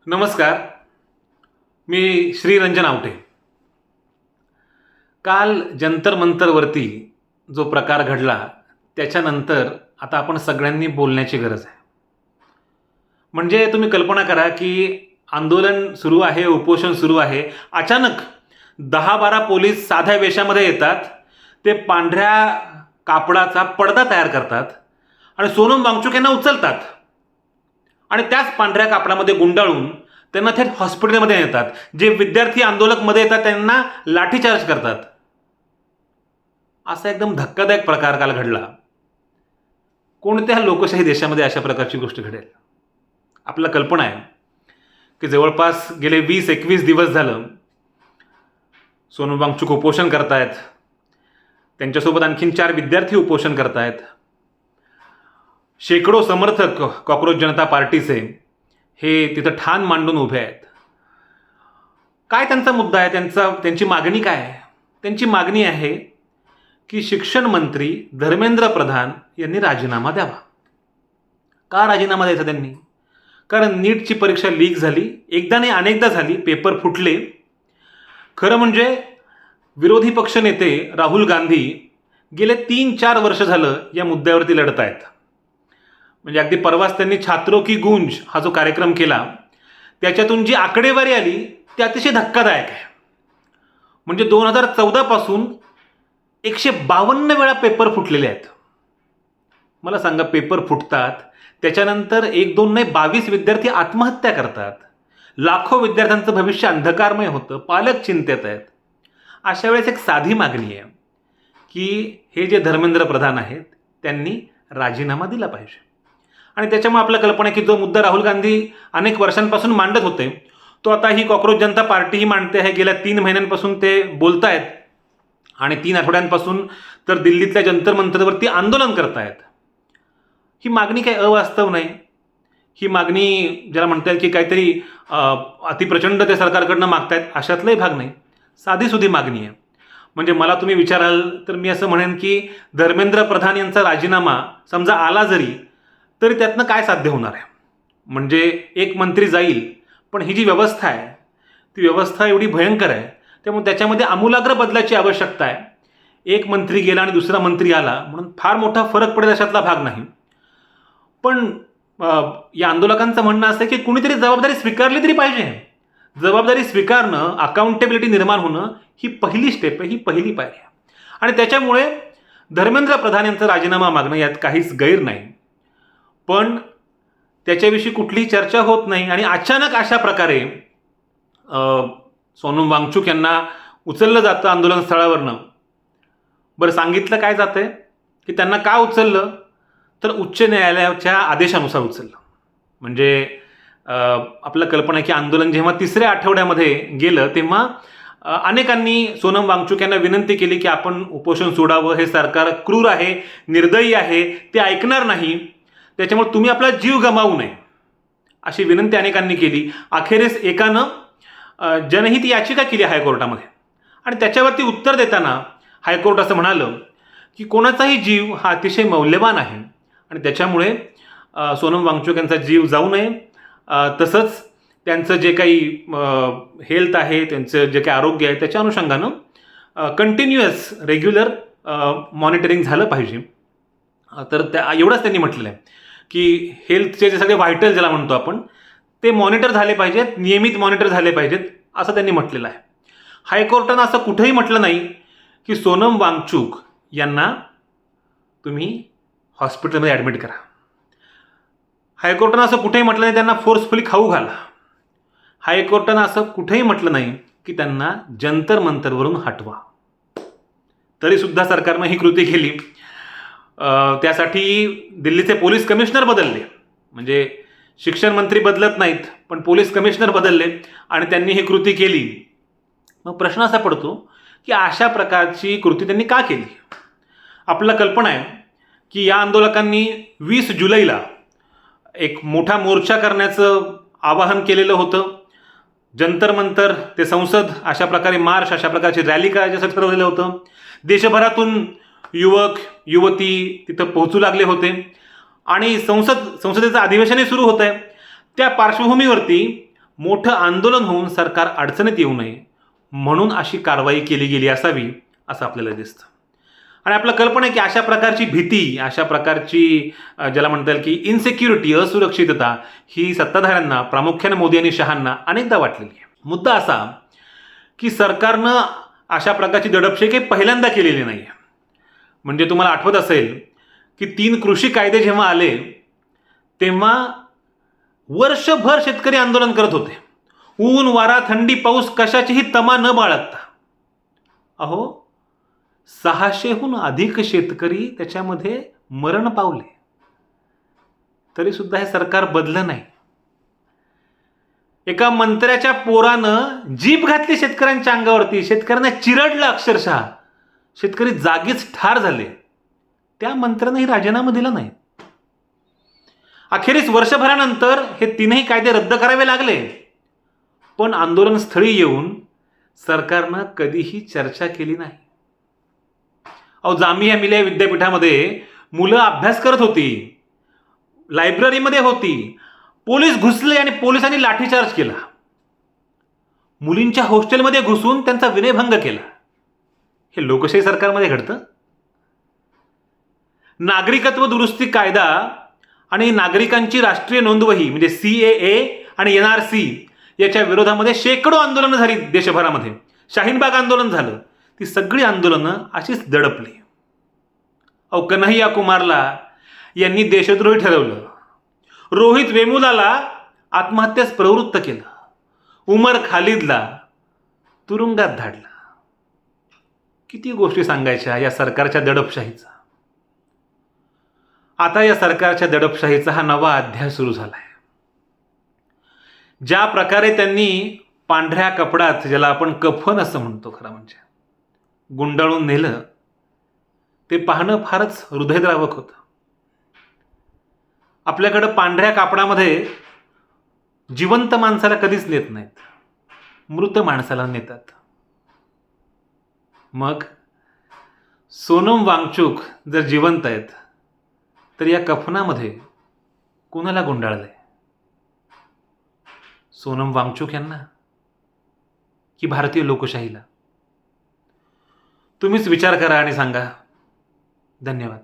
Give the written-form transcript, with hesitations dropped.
नमस्कार. मी श्रीरंजन आवटे. काल जंतर मंतरवरती जो प्रकार घडला त्याच्यानंतर आता आपण सगळ्यांनी बोलण्याची गरज आहे. म्हणजे तुम्ही कल्पना करा की आंदोलन सुरू आहे, उपोषण सुरू आहे, अचानक 10-12 पोलीस साध्या वेशामध्ये येतात, ते पांढऱ्या कापडाचा पडदा तयार करतात आणि सोनम वांगचुक यांना उचलतात आणि त्याच पांढऱ्या कापडामध्ये गुंडाळून त्यांना थेट हॉस्पिटलमध्ये नेतात. जे विद्यार्थी आंदोलक मध्ये येतात त्यांना लाठीचार्ज करतात. असा एकदम धक्कादायक प्रकार काल घडला. कोणत्या लोकशाही देशामध्ये अशा प्रकारची गोष्ट घडेल? आपल्याला कल्पना आहे की जवळपास गेले 20-21 दिवस झालं सोनम वांगचुक उपोषण करतायत, त्यांच्यासोबत आणखीन 4 विद्यार्थी उपोषण करतायत. शेकडो समर्थक कॉक्रोच जनता पार्टीचे हे तिथं ठाण मांडून उभे आहेत. काय त्यांचा मुद्दा आहे? त्यांची मागणी काय आहे? त्यांची मागणी आहे की शिक्षण मंत्री धर्मेंद्र प्रधान यांनी राजीनामा द्यावा. का राजीनामा द्यायचा त्यांनी? कारण नीटची परीक्षा लीक झाली, एकदा नाही अनेकदा झाली, पेपर फुटले. खरं म्हणजे विरोधी पक्षनेते राहुल गांधी गेले 3-4 वर्ष झालं या मुद्द्यावरती लढत आहेत. म्हणजे अगदी परवाच त्यांनी छात्रों की गूंज हा जो कार्यक्रम केला त्याच्यातून जी आकडेवारी आली ती अतिशय धक्कादायक आहे. म्हणजे 2014 पासून 152 वेळा पेपर फुटलेले आहेत. मला सांगा, पेपर फुटतात, त्याच्यानंतर 1-2 नाही 22 विद्यार्थी आत्महत्या करतात, लाखो विद्यार्थ्यांचं भविष्य अंधकारमय होतं, पालक चिंतेत आहेत. अशा वेळेस एक साधी मागणी आहे की हे जे धर्मेंद्र प्रधान आहेत त्यांनी राजीनामा दिला पाहिजे. आणि त्याच्यामुळे आपल्याला कल्पना आहे की जो मुद्दा राहुल गांधी अनेक वर्षांपासून मांडत होते तो आता ही कॉक्रोच जनता पार्टीही मांडते आहे. गेल्या 3 महिन्यांपासून ते बोलत आहेत आणि 3 आठवड्यांपासून तर दिल्लीतल्या जंतर मंतरवरती आंदोलन करतायत. ही मागणी काही अवास्तव नाही. ही मागणी ज्याला म्हणता येईल की काहीतरी अतिप्रचंड ते सरकारकडनं मागतायत अशातलाही भाग नाही. साधीसुधी मागणी आहे. म्हणजे मला तुम्ही विचाराल तर मी असं म्हणेन की धर्मेंद्र प्रधान यांचा राजीनामा समजा आला जरी तरी त्यातनं काय साध्य होणार आहे? म्हणजे एक मंत्री जाईल, पण ही जी व्यवस्था आहे ती व्यवस्था एवढी भयंकर आहे, त्यामुळे त्याच्यामध्ये आमूलाग्र बदलाची आवश्यकता आहे. एक मंत्री गेला आणि दुसरा मंत्री आला म्हणून फार मोठा फरक पडेल अशातला भाग नाही. पण या आंदोलकांचं म्हणणं असं की कुणीतरी जबाबदारी स्वीकारली तरी पाहिजे. जबाबदारी स्वीकारणं, अकाउंटेबिलिटी निर्माण होणं ही पहिली स्टेप आहे, ही पहिली पायरी आहे. आणि त्याच्यामुळे धर्मेंद्र प्रधान यांचा राजीनामा मागणं यात काहीच गैर नाही. पण त्याच्याविषयी कुठलीही चर्चा होत नाही आणि अचानक अशा प्रकारे सोनम वांगचुक यांना उचललं जातं आंदोलन स्थळावरनं. बरं, सांगितलं काय जातंय की त्यांना का उचललं? तर उच्च न्यायालयाच्या आदेशानुसार उचललं. म्हणजे आपलं कल्पना आहे की आंदोलन जेव्हा 3ऱ्या आठवड्यामध्ये गेलं तेव्हा अनेकांनी सोनम वांगचुक यांना विनंती केली की आपण उपोषण सोडावं, हे सरकार क्रूर आहे, निर्दयी आहे, ते ऐकणार नाही, त्याच्यामुळे तुम्ही आपला जीव गमावू नये अशी विनंती अनेकांनी केली. अखेरीस एकानं जनहित याचिका केली हायकोर्टामध्ये आणि त्याच्यावरती उत्तर देताना हायकोर्ट असं म्हणालं की कोणाचाही जीव हा अतिशय मौल्यवान आहे आणि त्याच्यामुळे सोनम वांगचुक यांचा जीव जाऊ नये. तसंच त्यांचं जे काही हेल्थ आहे, त्यांचं जे काही आरोग्य आहे त्याच्या अनुषंगानं कंटिन्युअस रेग्युलर मॉनिटरिंग झालं पाहिजे. तर एवढंच त्यांनी म्हटलेलं आहे की हेल्थचे जे सगळे व्हायटल ज्याला म्हणतो आपण ते मॉनिटर झाले पाहिजेत, नियमित मॉनिटर झाले पाहिजेत असं त्यांनी म्हटलेलं आहे. हायकोर्टानं असं कुठेही म्हटलं नाही की सोनम वांगचुक यांना तुम्ही हॉस्पिटलमध्ये ॲडमिट करा. हायकोर्टानं असं कुठेही म्हटलं नाही त्यांना फोर्सफुली खाऊ घाला. हायकोर्टानं असं कुठेही म्हटलं नाही की त्यांना जंतर मंतरवरून हटवा. तरीसुद्धा सरकारनं ही कृती केली. त्यासाठी दिल्लीचे पोलीस कमिशनर बदलले. म्हणजे शिक्षण मंत्री बदलत नाहीत पण पोलीस कमिशनर बदलले आणि त्यांनी ही कृती केली. मग प्रश्न असा पडतो की अशा प्रकारची कृती त्यांनी का केली? आपल्याला कल्पना आहे की या आंदोलकांनी 20 जुलैला एक मोठा मोर्चा करण्याचं आवाहन केलेलं होतं. जंतर मंतर ते संसद अशा प्रकारे मार्च, अशा प्रकारची रॅली करायच्यासाठी ठरवलेलं होतं. देशभरातून युवक युवती तिथं पोहोचू लागले होते आणि संसदेचं अधिवेशनही सुरू होत आहे. त्या पार्श्वभूमीवरती मोठं आंदोलन होऊन सरकार अडचणीत येऊ नये म्हणून अशी कारवाई केली गेली असावी असं आपल्याला दिसतं. आणि आपल्याला कल्पना आहे की अशा प्रकारची भीती, अशा प्रकारची ज्याला म्हणता येईल की इन्सिक्युरिटी, असुरक्षितता ही सत्ताधाऱ्यांना, प्रामुख्याने मोदी आणि शहांना अनेकदा वाटलेली आहे. मुद्दा असा की सरकारनं अशा प्रकारची दडपशाही काही पहिल्यांदा केलेली नाही आहे. म्हणजे तुम्हाला आठवत असेल की 3 कृषी कायदे जेव्हा आले तेव्हा वर्षभर शेतकरी आंदोलन करत होते, ऊन वारा थंडी पाऊस कशाचीही तमा न बाळगता. अहो 600हून अधिक शेतकरी त्याच्यामध्ये मरण पावले, तरी सुद्धा हे सरकार बदलं नाही. एका मंत्र्याच्या पोरानं जीभ घातली शेतकऱ्यांच्या अंगावरती, शेतकऱ्यांना चिरडलं अक्षरशः, शेतकरी जागीच ठार झाले. त्या मंत्र्यानेही राजीनामा दिला नाही. अखेरीस वर्षभरानंतर हे 3ही कायदे रद्द करावे लागले, पण आंदोलनस्थळी येऊन सरकारनं कधीही चर्चा केली नाही. अहो जामिया मिलिया विद्यापीठामध्ये मुलं अभ्यास करत होती, लायब्ररीमध्ये होती, पोलीस घुसले आणि पोलिसांनी लाठीचार्ज केला. मुलींच्या हॉस्टेलमध्ये घुसून त्यांचा विनयभंग केला. हे लोकशाही सरकारमध्ये घडतं? नागरिकत्व दुरुस्ती कायदा आणि नागरिकांची राष्ट्रीय नोंदवही म्हणजे CAA आणि NRC याच्या विरोधामध्ये शेकडो आंदोलनं झाली देशभरामध्ये. शाहीनबाग आंदोलन झालं. ती सगळी आंदोलनं अशीच दडपली. अहो कन्हैया कुमारला यांनी देशद्रोही ठरवलं, रोहित वेमुलाला आत्महत्येस प्रवृत्त केलं, उमर खालिदला तुरुंगात धाडलं. किती गोष्टी सांगायच्या या सरकारच्या दडपशाहीचा. आता या सरकारच्या दडपशाहीचा हा नवा अध्याय सुरू झाला आहे. ज्या प्रकारे त्यांनी पांढऱ्या कपड्यात, ज्याला आपण कफन असं म्हणतो खरं म्हणजे, गुंडाळून नेलं, ते पाहणं फारच हृदयद्रावक होतं. आपल्याकडं पांढऱ्या कापडामध्ये जिवंत माणसाला कधीच नेत नाहीत, मृत माणसाला नेतात. मग सोनम वांगचुक जर जिवंत आहेत तर या कफनामध्ये कोणाला गुंडाळलंय? सोनम वांगचुक यांना की भारतीय लोकशाहीला? तुम्हीच विचार करा आणि सांगा. धन्यवाद.